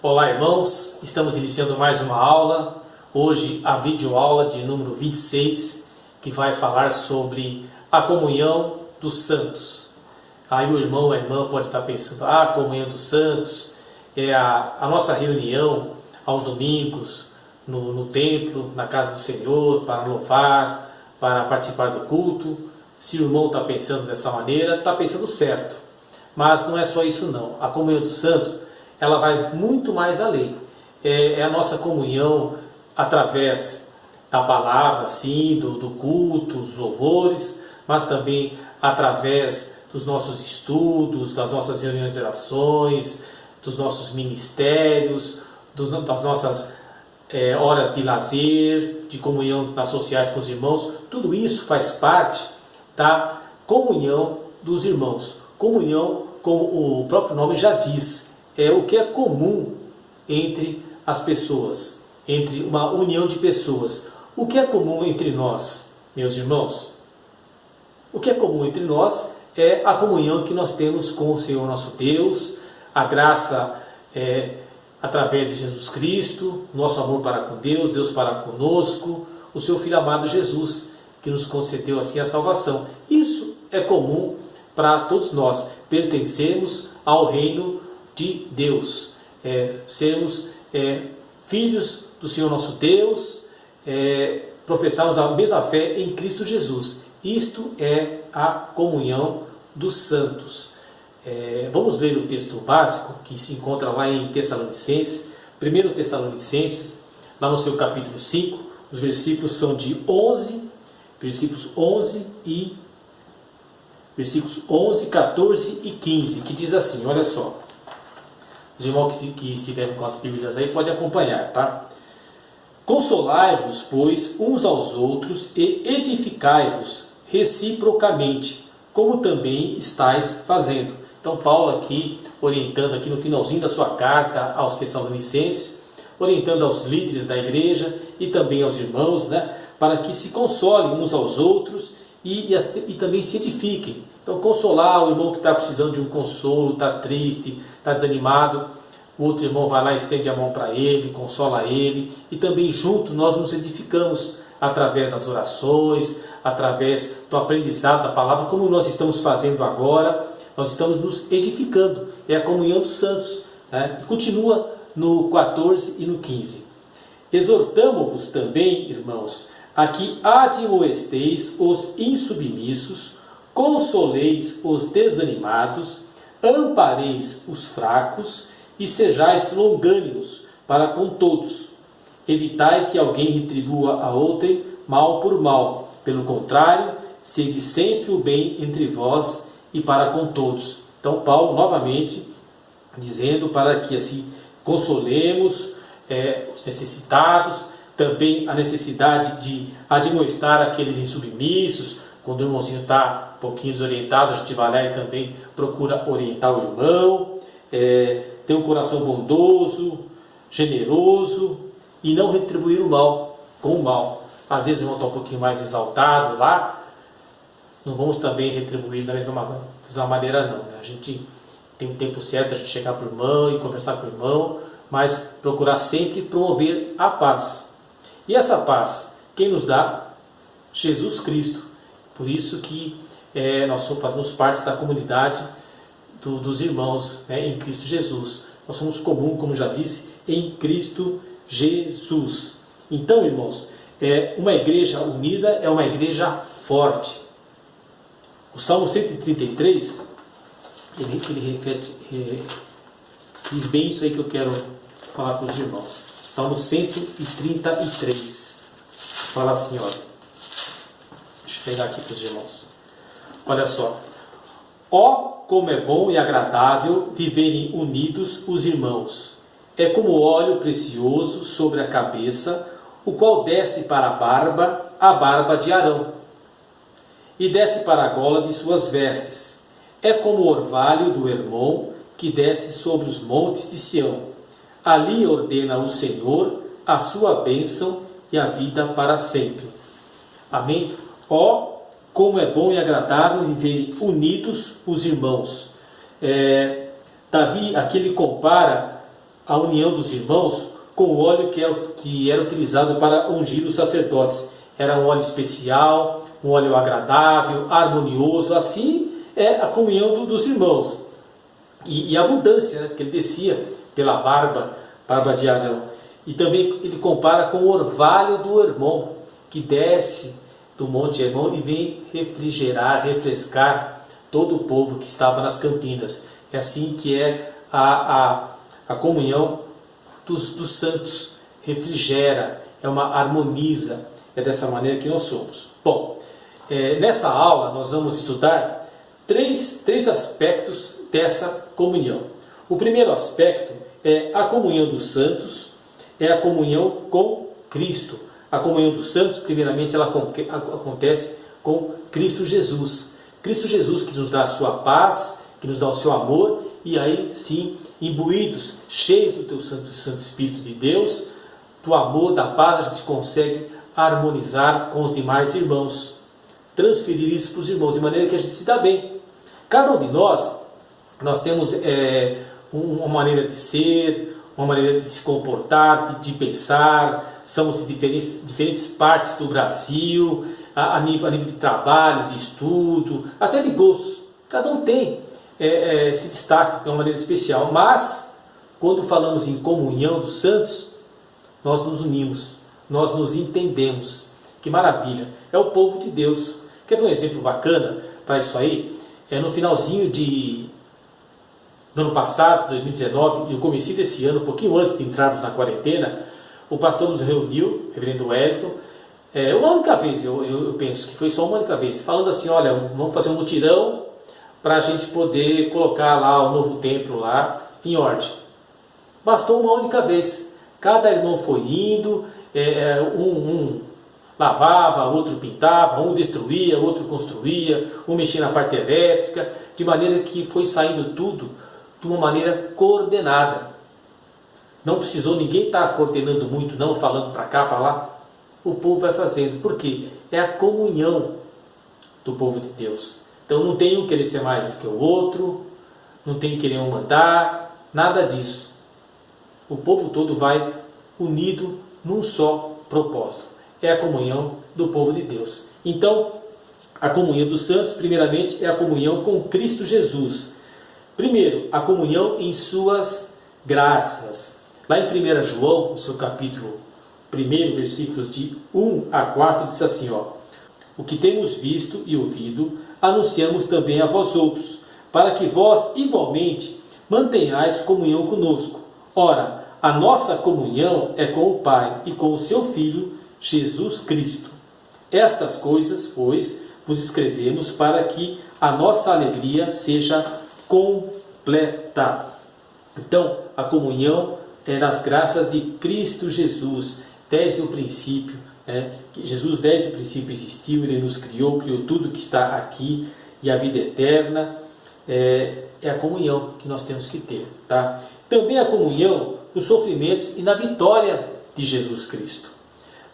Olá, irmãos, estamos iniciando mais uma aula, hoje a videoaula de número 26, que vai falar sobre a comunhão dos santos. Aí o irmão, a irmã pode estar pensando, a comunhão dos santos é a nossa reunião aos domingos, no templo, na casa do Senhor, para louvar, para participar do culto. Se o irmão está pensando dessa maneira, está pensando certo. Mas não é só isso não. A comunhão dos santos, ela vai muito mais além. É a nossa comunhão através da palavra, sim, do culto, dos louvores, mas também através dos nossos estudos, das nossas reuniões de orações, dos nossos ministérios, das nossas horas de lazer, de comunhão nas sociais com os irmãos. Tudo isso faz parte da comunhão dos irmãos. Comunhão, como o próprio nome já diz, é o que é comum entre as pessoas, entre uma união de pessoas. O que é comum entre nós, meus irmãos? O que é comum entre nós é a comunhão que nós temos com o Senhor nosso Deus, a graça através de Jesus Cristo, nosso amor para com Deus, Deus para conosco, o seu Filho amado Jesus, que nos concedeu assim a salvação. Isso é comum para todos nós, pertencemos ao reino de Deus, sermos filhos do Senhor nosso Deus, professarmos a mesma fé em Cristo Jesus. Isto é a comunhão dos santos. Vamos ler o texto básico que se encontra lá em Tessalonicenses, 1 Tessalonicenses, lá no seu capítulo 5, os versículos são de 11, versículos 11, 14 e 15, que diz assim, olha só. Os irmãos que estiverem com as Bíblias aí podem acompanhar, tá? Consolai-vos, pois, uns aos outros e edificai-vos reciprocamente, como também estáis fazendo. Então Paulo aqui, orientando aqui no finalzinho da sua carta aos Tessalonicenses, orientando aos líderes da igreja e também aos irmãos, né, para que se consolem uns aos outros e também se edifiquem. Então consolar o irmão que está precisando de um consolo, está triste, está desanimado, o outro irmão vai lá e estende a mão para ele, consola ele, e também junto nós nos edificamos através das orações, através do aprendizado da palavra, como nós estamos fazendo agora, nós estamos nos edificando, é a comunhão dos santos, né? E continua no 14 e no 15. Exortamo-vos também, irmãos, a que admoesteis os insubmissos, consoleis os desanimados, ampareis os fracos e sejais longânimos para com todos. Evitai que alguém retribua a outrem mal por mal. Pelo contrário, sede sempre o bem entre vós e para com todos. Então Paulo novamente dizendo para que assim consolemos os necessitados, também a necessidade de admoestar aqueles insubmissos. Quando o irmãozinho está um pouquinho desorientado, a gente vai lá e também procura orientar o irmão, ter um coração bondoso, generoso e não retribuir o mal com o mal. Às vezes o irmão está um pouquinho mais exaltado lá, não vamos também retribuir da mesma maneira não, né? A gente tem um tempo certo de chegar para o irmão e conversar com o irmão, mas procurar sempre promover a paz. E essa paz, quem nos dá? Jesus Cristo. Por isso que nós fazemos parte da comunidade dos irmãos, né, em Cristo Jesus. Nós somos comum, como já disse, em Cristo Jesus. Então, irmãos, uma igreja unida é uma igreja forte. O Salmo 133, ele repete, diz bem isso aí que eu quero falar para os irmãos. Salmo 133. Fala assim, olha. Deixa eu pegar aqui para os irmãos. Olha só. Ó, como é bom e agradável viverem unidos os irmãos. É como óleo precioso sobre a cabeça, o qual desce para a barba de Arão, e desce para a gola de suas vestes. É como o orvalho do Hermon, que desce sobre os montes de Sião. Ali ordena o Senhor a sua bênção e a vida para sempre. Amém? Ó, como é bom e agradável viverem unidos os irmãos. Davi, aqui ele compara a união dos irmãos com o óleo que era utilizado para ungir os sacerdotes. Era um óleo especial, um óleo agradável, harmonioso. Assim é a comunhão dos irmãos. E a abundância, né? Porque ele descia pela barba de Arão. E também ele compara com o orvalho do Hermon, que desce do Monte Hermon e vem refrescar todo o povo que estava nas campinas. É assim que é a comunhão dos santos. Refrigera, harmoniza. É dessa maneira que nós somos. Bom, nessa aula nós vamos estudar três aspectos dessa comunhão. O primeiro aspecto é a comunhão dos santos, é a comunhão com Cristo. A comunhão dos santos, primeiramente, ela acontece com Cristo Jesus. Cristo Jesus que nos dá a sua paz, que nos dá o seu amor, e aí sim, imbuídos, cheios do teu Santo Espírito de Deus, do amor, da paz, a gente consegue harmonizar com os demais irmãos, transferir isso para os irmãos, de maneira que a gente se dá bem. Cada um de nós temos uma maneira de ser, uma maneira de se comportar, de pensar, somos de diferentes partes do Brasil, a nível de trabalho, de estudo, até de gostos. Cada um tem se destaca de uma maneira especial, mas quando falamos em comunhão dos santos, nós nos unimos, nós nos entendemos. Que maravilha! É o povo de Deus. Quer ver um exemplo bacana para isso aí? No finalzinho do ano passado, 2019, e no começo desse ano, um pouquinho antes de entrarmos na quarentena, o pastor nos reuniu, o reverendo Wellington, uma única vez, eu penso que foi só uma única vez, falando assim, olha, vamos fazer um mutirão para a gente poder colocar lá o novo templo lá em ordem. Bastou uma única vez. Cada irmão foi indo, um lavava, outro pintava, um destruía, outro construía, um mexia na parte elétrica, de maneira que foi saindo tudo de uma maneira coordenada. Não precisou ninguém estar coordenando muito, não, falando para cá, para lá. O povo vai fazendo. Por quê? É a comunhão do povo de Deus. Então não tem um querer ser mais do que o outro, não tem querer um mandar, nada disso. O povo todo vai unido num só propósito. É a comunhão do povo de Deus. Então, a comunhão dos santos, primeiramente, é a comunhão com Cristo Jesus. Primeiro, a comunhão em suas graças. Lá em 1 João, no seu capítulo 1, versículos de 1 a 4, diz assim, o que temos visto e ouvido, anunciamos também a vós outros, para que vós igualmente mantenhais comunhão conosco. Ora, a nossa comunhão é com o Pai e com o seu Filho, Jesus Cristo. Estas coisas, pois, vos escrevemos para que a nossa alegria seja completa. Então, a comunhão é nas graças de Cristo Jesus, desde o princípio. Jesus desde o princípio existiu, Ele nos criou tudo que está aqui, e a vida eterna é a comunhão que nós temos que ter. Tá? Também a comunhão nos sofrimentos e na vitória de Jesus Cristo.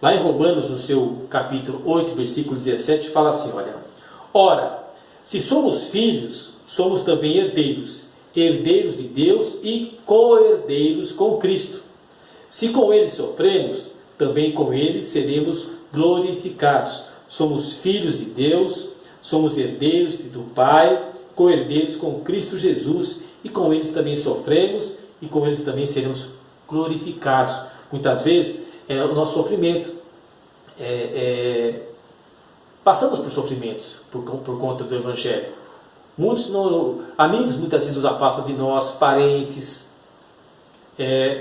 Lá em Romanos, no seu capítulo 8, versículo 17, fala assim, olha, ora, se somos filhos, somos também herdeiros, herdeiros de Deus e co-herdeiros com Cristo. Se com Ele sofremos, também com Ele seremos glorificados. Somos filhos de Deus, somos herdeiros do Pai, co-herdeiros com Cristo Jesus, e com eles também sofremos, e com eles também seremos glorificados. Muitas vezes, o nosso sofrimento, passamos por sofrimentos por conta do Evangelho. Muitos amigos muitas vezes nos afastam de nós, parentes.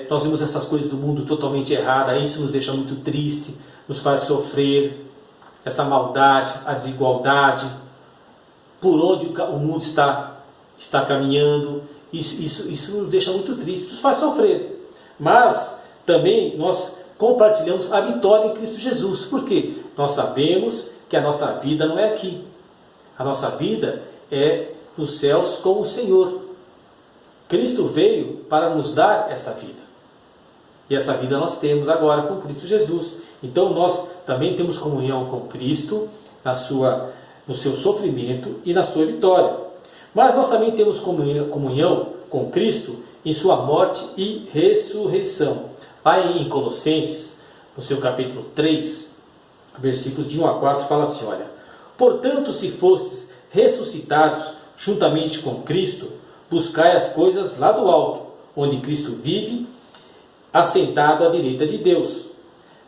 Nós vemos essas coisas do mundo totalmente erradas, isso nos deixa muito triste, nos faz sofrer, essa maldade, a desigualdade, por onde o mundo está caminhando, isso nos deixa muito triste, nos faz sofrer. Mas também nós compartilhamos a vitória em Cristo Jesus. Por quê? Nós sabemos que a nossa vida não é aqui. A nossa vida é nos céus com o Senhor. Cristo veio para nos dar essa vida. E essa vida nós temos agora com Cristo Jesus. Então nós também temos comunhão com Cristo no seu sofrimento e na sua vitória. Mas nós também temos comunhão com Cristo em sua morte e ressurreição. Lá em Colossenses, no seu capítulo 3, versículos de 1 a 4, fala assim, olha: portanto, se fostes ressuscitados juntamente com Cristo, buscai as coisas lá do alto, onde Cristo vive, assentado à direita de Deus.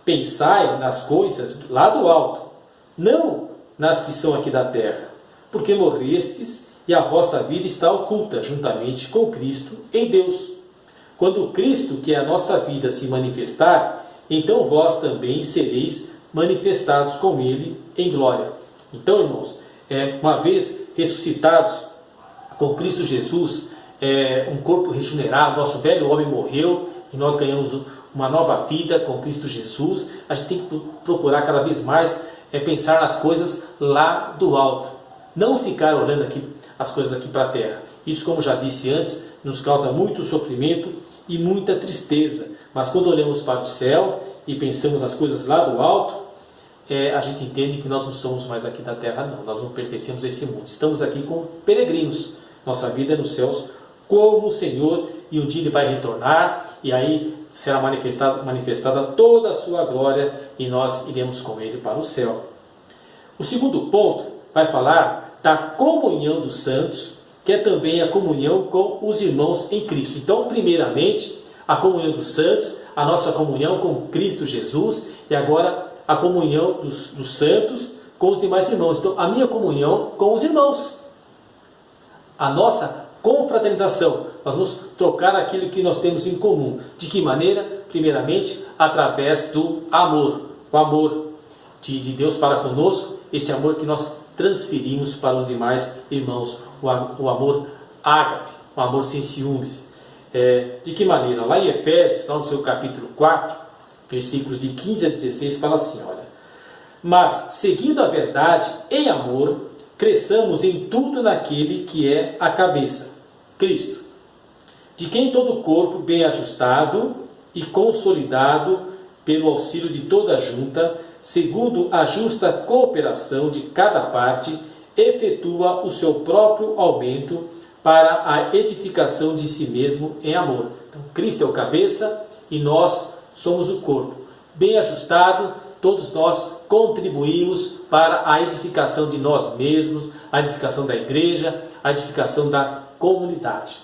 Pensai nas coisas lá do alto, não nas que são aqui da terra, porque morrestes e a vossa vida está oculta juntamente com Cristo em Deus. Quando Cristo, que é a nossa vida, se manifestar, então vós também sereis manifestados com Ele em glória. Então, irmãos, uma vez ressuscitados com Cristo Jesus, um corpo regenerado, nosso velho homem morreu e nós ganhamos uma nova vida com Cristo Jesus. A gente tem que procurar cada vez mais pensar nas coisas lá do alto, não ficar olhando aqui as coisas aqui para a terra. Isso, como já disse antes, nos causa muito sofrimento e muita tristeza. Mas quando olhamos para o céu e pensamos nas coisas lá do alto, a gente entende que nós não somos mais aqui da terra, não. Nós não pertencemos a esse mundo. Estamos aqui como peregrinos. Nossa vida é nos céus como o Senhor, e um dia Ele vai retornar, e aí será manifestada toda a sua glória, e nós iremos com Ele para o céu. O segundo ponto vai falar da comunhão dos santos, que é também a comunhão com os irmãos em Cristo. Então, primeiramente, a comunhão dos santos, a nossa comunhão com Cristo Jesus, e agora a comunhão dos santos com os demais irmãos. Então, a minha comunhão com os irmãos, a nossa confraternização, nós vamos trocar aquilo que nós temos em comum. De que maneira? Primeiramente, através do amor, o amor de Deus para conosco, esse amor que nós transferimos para os demais irmãos, o amor ágape, o amor sem ciúmes. De que maneira? Lá em Efésios, lá no seu capítulo 4, versículos de 15 a 16, fala assim, olha: mas, seguindo a verdade em amor, cresçamos em tudo naquele que é a cabeça, Cristo, de quem todo o corpo, bem ajustado e consolidado pelo auxílio de toda a junta, segundo a justa cooperação de cada parte, efetua o seu próprio aumento para a edificação de si mesmo em amor. Então, Cristo é o cabeça e nós somos o corpo. Bem ajustado, todos nós contribuímos para a edificação de nós mesmos, a edificação da igreja, a edificação da comunidade.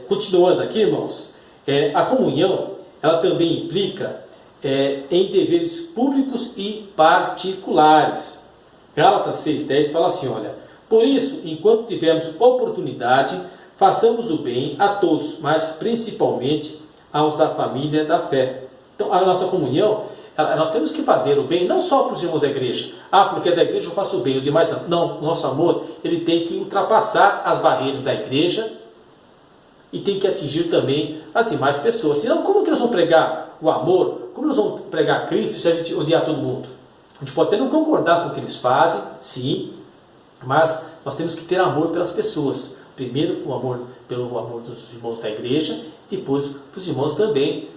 Continuando aqui, irmãos, a comunhão, ela também implica em deveres públicos e particulares. Gálatas 6,10 fala assim, olha: por isso, enquanto tivermos oportunidade, façamos o bem a todos, mas principalmente aos da família da fé. Então, a nossa comunhão, nós temos que fazer o bem não só para os irmãos da igreja. Porque é da igreja eu faço o bem, os demais não. Não, o nosso amor, ele tem que ultrapassar as barreiras da igreja e tem que atingir também as demais pessoas. Senão, como que nós vamos pregar o amor? Como nós vamos pregar Cristo se a gente odiar todo mundo? A gente pode até não concordar com o que eles fazem, sim, mas nós temos que ter amor pelas pessoas. Primeiro, o amor pelo amor dos irmãos da igreja, depois para os irmãos também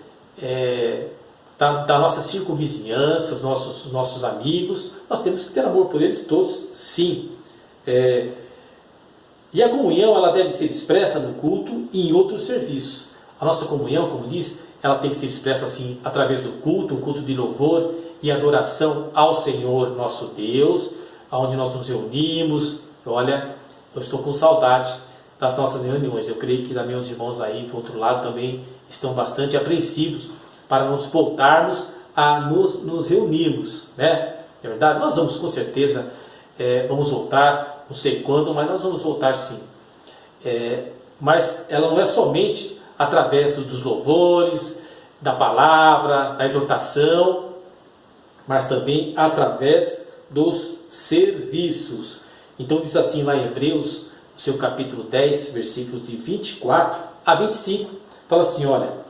da nossa circunvizinhança, os nossos amigos. Nós temos que ter amor por eles todos, sim. E a comunhão, ela deve ser expressa no culto e em outros serviços. A nossa comunhão, como diz, ela tem que ser expressa assim, através do culto, um culto de louvor e adoração ao Senhor nosso Deus, onde nós nos reunimos. Olha, eu estou com saudade das nossas reuniões. Eu creio que meus irmãos aí do outro lado também estão bastante apreensivos para nos voltarmos a nos reunirmos, né? É verdade? Nós vamos com certeza, vamos voltar, não sei quando, mas nós vamos voltar sim. Mas ela não é somente através dos louvores, da palavra, da exortação, mas também através dos serviços. Então diz assim lá em Hebreus, no seu capítulo 10, versículos de 24 a 25, fala assim, olha,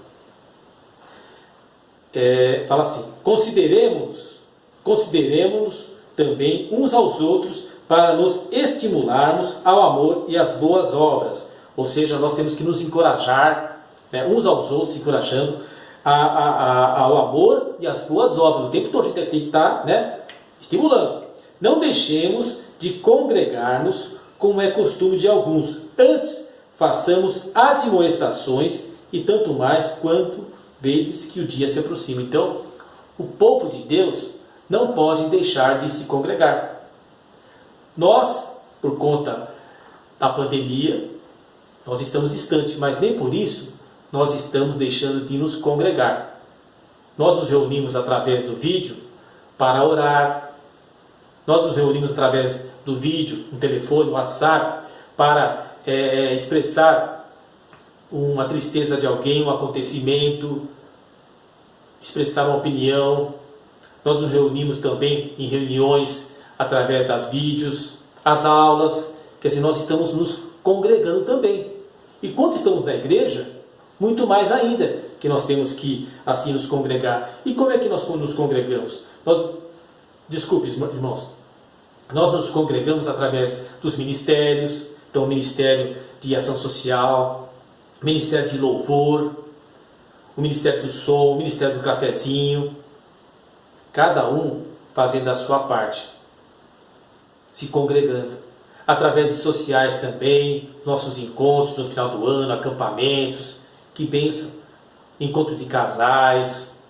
fala assim: consideremos-nos também uns aos outros para nos estimularmos ao amor e às boas obras. Ou seja, nós temos que nos encorajar, uns aos outros, encorajando ao amor e às boas obras. O tempo todo a gente tem que estar estimulando. Não deixemos de congregar-nos, como é costume de alguns. Antes, façamos admoestações e tanto mais quanto vedes que o dia se aproxima. Então, o povo de Deus não pode deixar de se congregar. Nós, por conta da pandemia, nós estamos distantes, mas nem por isso nós estamos deixando de nos congregar. Nós nos reunimos através do vídeo para orar, nós nos reunimos através do vídeo, no telefone, no WhatsApp, para expressar uma tristeza de alguém, um acontecimento, expressar uma opinião. Nós nos reunimos também em reuniões através das vídeos, as aulas, quer dizer, nós estamos nos congregando também. E quando estamos na igreja, muito mais ainda que nós temos que assim nos congregar. E como é que nós nos congregamos? Desculpe, irmãos, nós nos congregamos através dos ministérios. Então, o Ministério de Ação Social, o Ministério de Louvor, o Ministério do Som, o Ministério do Cafezinho, cada um fazendo a sua parte, se congregando. Através de sociais também, nossos encontros no final do ano, acampamentos, que bênção, encontro de casais.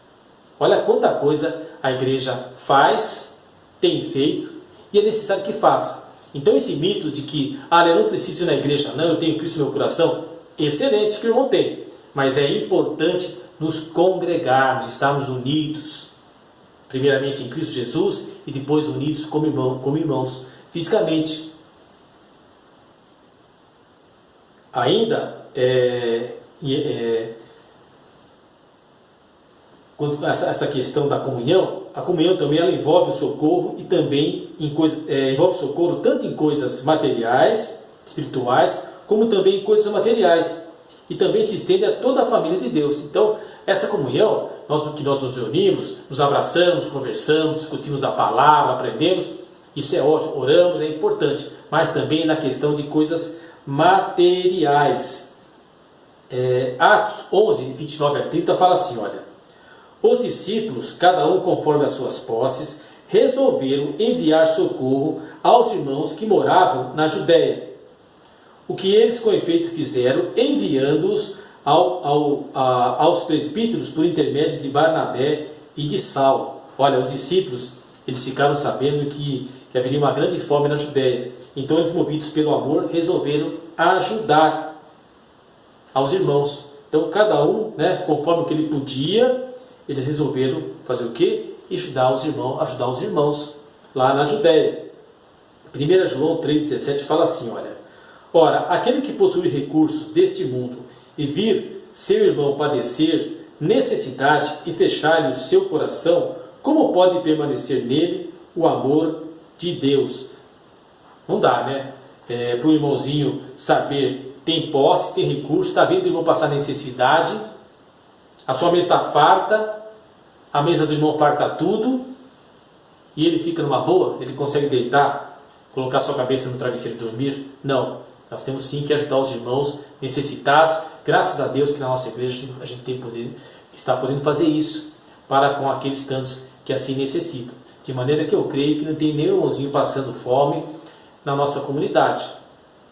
Olha quanta coisa a igreja faz, tem feito e é necessário que faça. Então esse mito de que eu não preciso ir na igreja, não, eu tenho Cristo no meu coração, excelente que o irmão tem, mas é importante nos congregarmos, estarmos unidos, primeiramente em Cristo Jesus e depois unidos como irmãos fisicamente. Ainda quanto a essa questão da comunhão, a comunhão também ela envolve o socorro e também envolve socorro tanto em coisas materiais, espirituais, como também em coisas materiais. E também se estende a toda a família de Deus. Então, essa comunhão, que nós nos reunimos, nos abraçamos, conversamos, discutimos a palavra, aprendemos, isso é ótimo, oramos, é importante, mas também na questão de coisas materiais. Atos 11, de 29 a 30, fala assim, olha: os discípulos, cada um conforme as suas posses, resolveram enviar socorro aos irmãos que moravam na Judéia. O que eles com efeito fizeram, enviando-os aos presbíteros por intermédio de Barnabé e de Saulo. Olha, os discípulos, eles ficaram sabendo que haveria uma grande fome na Judéia. Então eles, movidos pelo amor, resolveram ajudar aos irmãos. Então cada um, conforme o que ele podia, eles resolveram fazer o quê? Ajudar os irmãos lá na Judéia. 1 João 3,17 fala assim, olha: ora, aquele que possui recursos deste mundo e vir seu irmão padecer necessidade e fechar-lhe o seu coração, como pode permanecer nele o amor de Deus? Não dá, né? Para o irmãozinho saber, tem posse, tem recurso, está vendo o irmão passar necessidade, a sua mesa está farta, a mesa do irmão farta tudo, e ele fica numa boa, ele consegue deitar, colocar sua cabeça no travesseiro e dormir? Não. Nós temos sim que ajudar os irmãos necessitados. Graças a Deus que na nossa igreja a gente está podendo fazer isso para com aqueles tantos que assim necessitam. De maneira que eu creio que não tem nenhum irmãozinho passando fome na nossa comunidade.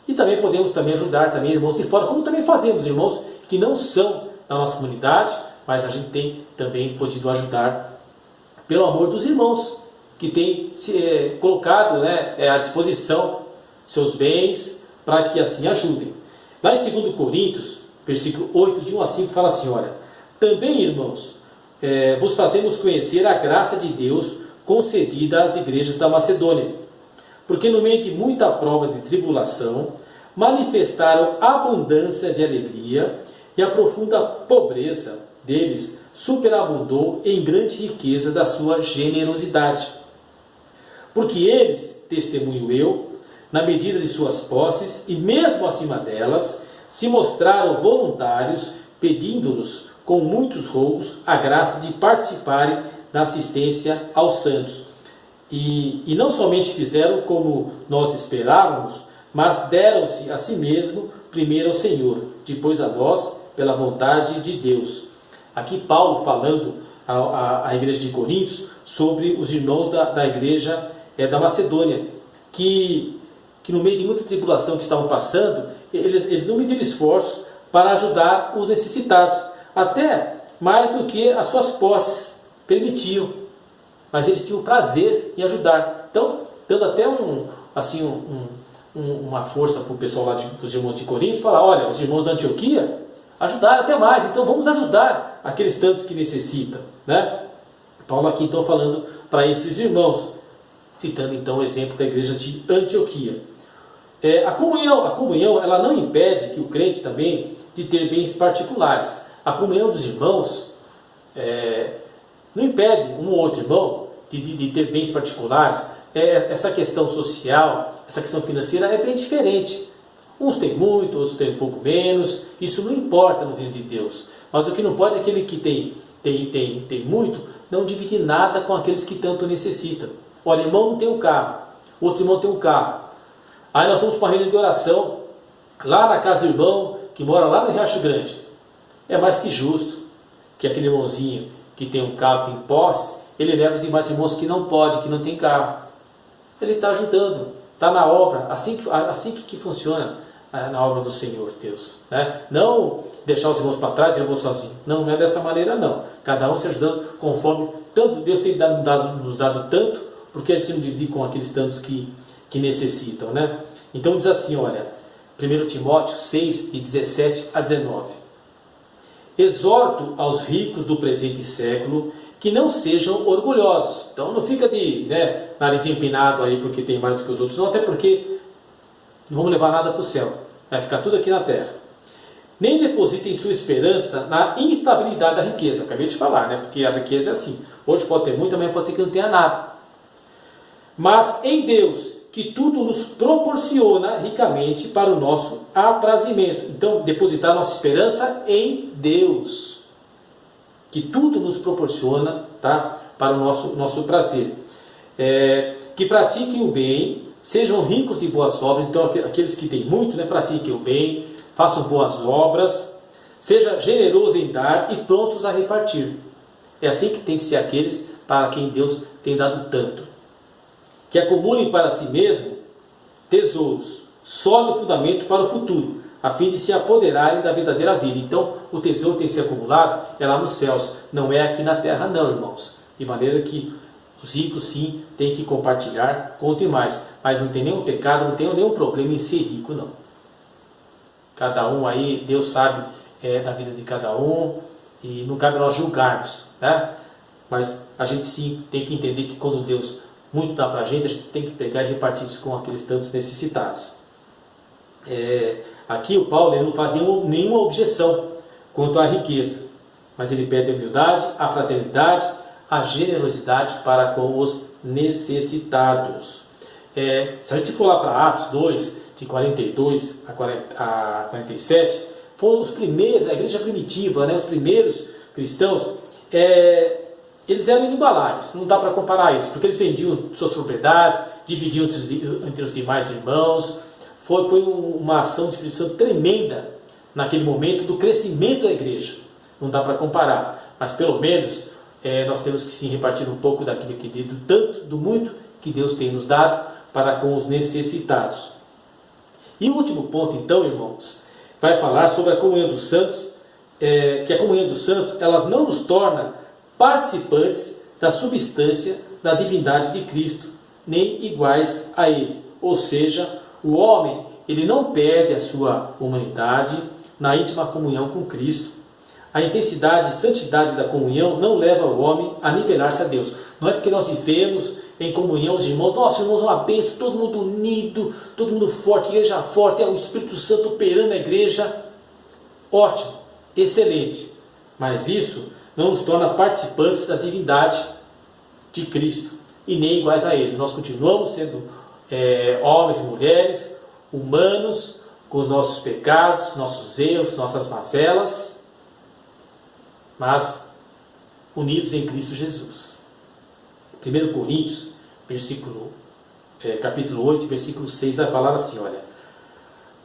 E também podemos ajudar irmãos de fora, como também fazemos, irmãos que não são da nossa comunidade, mas a gente tem também podido ajudar pelo amor dos irmãos que têm se colocado à disposição seus bens para que assim ajudem. Lá em 2 Coríntios, versículo 8, de 1 a 5, fala assim, olha: também, irmãos, vos fazemos conhecer a graça de Deus concedida às igrejas da Macedônia, porque no meio de muita prova de tribulação, manifestaram abundância de alegria, e a profunda pobreza deles superabundou em grande riqueza da sua generosidade. Porque eles, testemunho eu, na medida de suas posses, e mesmo acima delas, se mostraram voluntários, pedindo-nos, com muitos rogos, a graça de participarem da assistência aos santos. E não somente fizeram como nós esperávamos, mas deram-se a si mesmo, primeiro ao Senhor, depois a nós, pela vontade de Deus. Aqui Paulo falando à igreja de Coríntios sobre os irmãos da igreja da Macedônia, que no meio de muita tribulação que estavam passando, eles não mediram esforços para ajudar os necessitados, até mais do que as suas posses permitiam, mas eles tinham prazer em ajudar. Então, dando até uma força para o pessoal lá dos irmãos de Corinto, falar, olha, os irmãos da Antioquia ajudaram até mais, então vamos ajudar aqueles tantos que necessitam, né? Paulo aqui então falando para esses irmãos, citando então o exemplo da igreja de Antioquia. A comunhão ela não impede que o crente também de ter bens particulares. A comunhão dos irmãos não impede um ou outro irmão de ter bens particulares. Essa questão social, essa questão financeira é bem diferente. Uns têm muito, outros têm um pouco menos. Isso não importa no reino de Deus. Mas o que não pode é aquele que tem muito não dividir nada com aqueles que tanto necessitam. Olha, irmão não tem um carro, outro irmão tem um carro. Aí nós vamos para uma reunião de oração, lá na casa do irmão, que mora lá no Riacho Grande. É mais que justo que aquele irmãozinho que tem um carro, tem posses, ele leva os demais irmãos que não pode, que não tem carro. Ele está ajudando, está na obra, assim que funciona na obra do Senhor Deus, né? Não deixar os irmãos para trás e eu vou sozinho. Não é dessa maneira não. Cada um se ajudando conforme tanto Deus tem nos dado tanto, porque a gente não divide com aqueles tantos que necessitam, né? Então diz assim, olha, 1 Timóteo 6, de 17 a 19. Exorto aos ricos do presente século que não sejam orgulhosos. Então não fica de nariz empinado aí porque tem mais do que os outros, não, até porque não vamos levar nada para o céu, vai ficar tudo aqui na terra. Nem depositem sua esperança na instabilidade da riqueza. Acabei de falar, né? Porque a riqueza é assim, hoje pode ter muito, amanhã pode ser que não tenha nada. Mas em Deus, que tudo nos proporciona ricamente para o nosso aprazimento. Então, depositar nossa esperança em Deus, que tudo nos proporciona, tá, para o nosso prazer. Que pratiquem o bem, sejam ricos de boas obras. Então, aqueles que têm muito, pratiquem o bem, façam boas obras, seja generoso em dar e prontos a repartir. É assim que tem que ser aqueles para quem Deus tem dado tanto. Que acumulem para si mesmo tesouros, sólido fundamento para o futuro, a fim de se apoderarem da verdadeira vida. Então, o tesouro tem que ser acumulado lá nos céus, não é aqui na terra não, irmãos. De maneira que os ricos sim têm que compartilhar com os demais, mas não tem nenhum pecado, não tem nenhum problema em ser rico não. Cada um aí, Deus sabe da vida de cada um e não cabe nós julgarmos, né? Mas a gente sim tem que entender que quando Deus muito dá para a gente tem que pegar e repartir isso com aqueles tantos necessitados. Aqui o Paulo ele não faz nenhuma objeção quanto à riqueza, mas ele pede a humildade, a fraternidade, a generosidade para com os necessitados. Se a gente for lá para Atos 2, de 42 a 47, foram os primeiros, a igreja primitiva, os primeiros cristãos, eles eram inigualáveis, não dá para comparar eles, porque eles vendiam suas propriedades, dividiam entre os demais irmãos. Foi uma ação de Espírito Santo tremenda naquele momento do crescimento da igreja. Não dá para comparar, mas pelo menos nós temos que sim repartir um pouco daquilo que do muito que Deus tem nos dado para com os necessitados. E o último ponto então, irmãos, vai falar sobre a comunhão dos santos, que a comunhão dos santos ela não nos torna participantes da substância da divindade de Cristo, nem iguais a Ele. Ou seja, o homem ele não perde a sua humanidade na íntima comunhão com Cristo. A intensidade e santidade da comunhão não leva o homem a nivelar-se a Deus. Não é porque nós vivemos em comunhão os irmãos, nossa, irmãos, uma bênção, todo mundo unido, todo mundo forte, igreja forte, o Espírito Santo operando na igreja. Ótimo, excelente. Mas isso não nos torna participantes da divindade de Cristo e nem iguais a Ele. Nós continuamos sendo homens e mulheres humanos, com os nossos pecados, nossos erros, nossas mazelas, mas unidos em Cristo Jesus. 1 Coríntios, capítulo 8, versículo 6, vai falar assim, olha: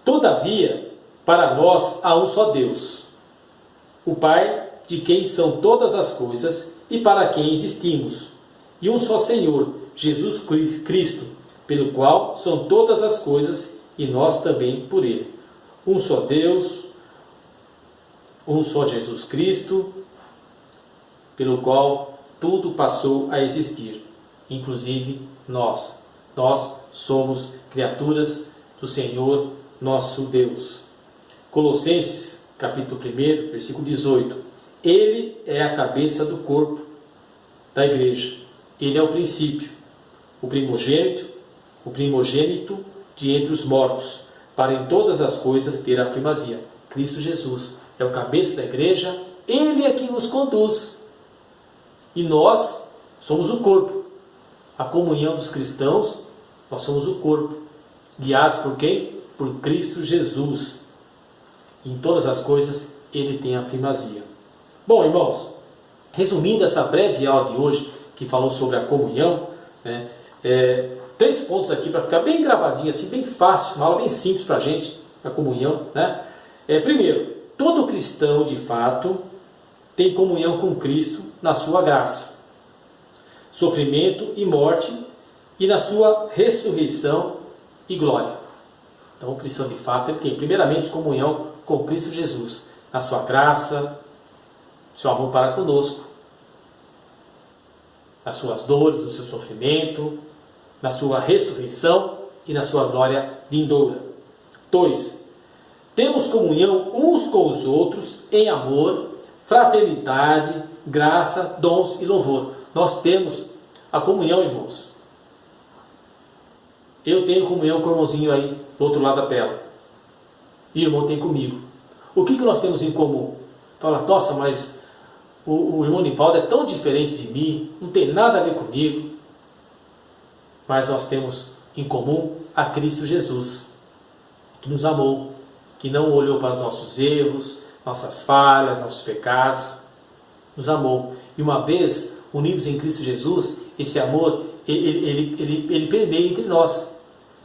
todavia, para nós há um só Deus, o Pai, de quem são todas as coisas e para quem existimos, e um só Senhor, Jesus Cristo, pelo qual são todas as coisas e nós também por Ele. um só Deus, um só Jesus Cristo, pelo qual tudo passou a existir, inclusive nós. Nós somos criaturas do Senhor nosso Deus. Colossenses, capítulo 1, versículo 18. Ele é a cabeça do corpo da igreja. Ele é o princípio, o primogênito de entre os mortos, para em todas as coisas ter a primazia. Cristo Jesus é o cabeça da igreja, Ele é quem nos conduz. E nós somos o corpo. A comunhão dos cristãos, nós somos o corpo. Guiados por quem? Por Cristo Jesus. Em todas as coisas, Ele tem a primazia. Bom, irmãos, resumindo essa breve aula de hoje, que falou sobre a comunhão, né, 3 pontos aqui para ficar bem gravadinho, assim, bem fácil, uma aula bem simples para a gente, a comunhão. Né? Primeiro, todo cristão, de fato, tem comunhão com Cristo na sua graça, sofrimento e morte, e na sua ressurreição e glória. Então, o cristão, de fato, ele tem primeiramente comunhão com Cristo Jesus, na sua graça, seu amor para conosco, nas suas dores, no seu sofrimento, na sua ressurreição e na sua glória vindoura. 2. Temos comunhão uns com os outros em amor, fraternidade, graça, dons e louvor. Nós temos a comunhão, irmãos. Eu tenho comunhão com o irmãozinho aí do outro lado da tela. E o irmão tem comigo. O que nós temos em comum? Fala, nossa, mas o irmão Nivaldo é tão diferente de mim, não tem nada a ver comigo. Mas nós temos em comum a Cristo Jesus, que nos amou, que não olhou para os nossos erros, nossas falhas, nossos pecados, nos amou. E uma vez unidos em Cristo Jesus, esse amor, ele permeia entre nós,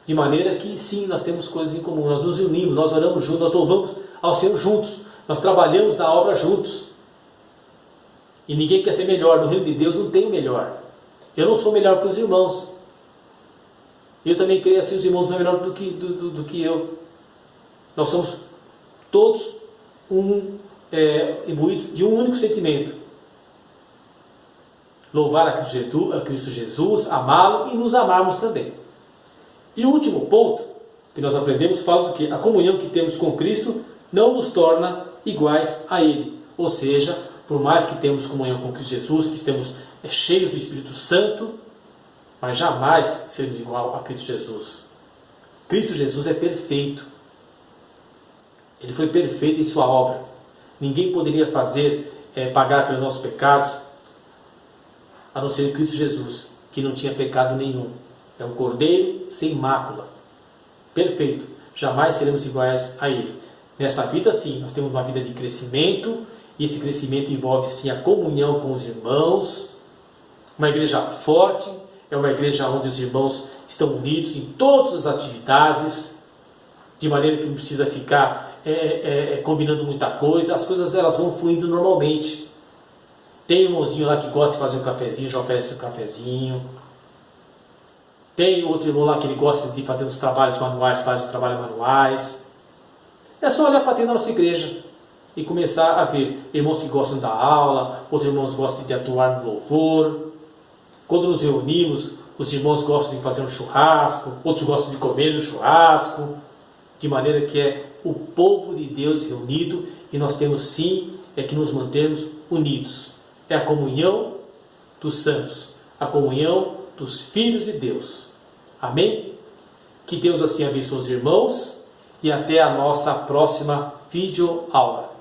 de maneira que sim, nós temos coisas em comum, nós nos unimos, nós oramos juntos, nós louvamos ao Senhor juntos, nós trabalhamos na obra juntos. E ninguém quer ser melhor, no reino de Deus não tem melhor. Eu não sou melhor que os irmãos. Eu também creio assim, os irmãos não são melhor do que eu. Nós somos todos imbuídos de um único sentimento. Louvar a Cristo Jesus, amá-lo e nos amarmos também. E o último ponto que nós aprendemos fala do que a comunhão que temos com Cristo não nos torna iguais a Ele. Ou seja, por mais que temos comunhão com Cristo Jesus, que estemos cheios do Espírito Santo, mas jamais seremos igual a Cristo Jesus. Cristo Jesus é perfeito. Ele foi perfeito em sua obra. Ninguém poderia pagar pelos nossos pecados, a não ser Cristo Jesus, que não tinha pecado nenhum. É um cordeiro sem mácula. Perfeito. Jamais seremos iguais a Ele. Nessa vida, sim, nós temos uma vida de crescimento, e esse crescimento envolve, sim, a comunhão com os irmãos. Uma igreja forte é uma igreja onde os irmãos estão unidos em todas as atividades, de maneira que não precisa ficar combinando muita coisa. As coisas elas vão fluindo normalmente. Tem um irmãozinho lá que gosta de fazer um cafezinho, já oferece um cafezinho. Tem outro irmão lá que ele gosta de fazer os trabalhos manuais, faz os trabalhos manuais. É só olhar para dentro da nossa igreja e começar a ver irmãos que gostam da aula, outros irmãos gostam de atuar no louvor. Quando nos reunimos, os irmãos gostam de fazer um churrasco, outros gostam de comer no churrasco, de maneira que é o povo de Deus reunido, e nós temos sim que nos mantermos unidos. É a comunhão dos santos, a comunhão dos filhos de Deus. Amém? Que Deus assim abençoe os irmãos, e até a nossa próxima videoaula.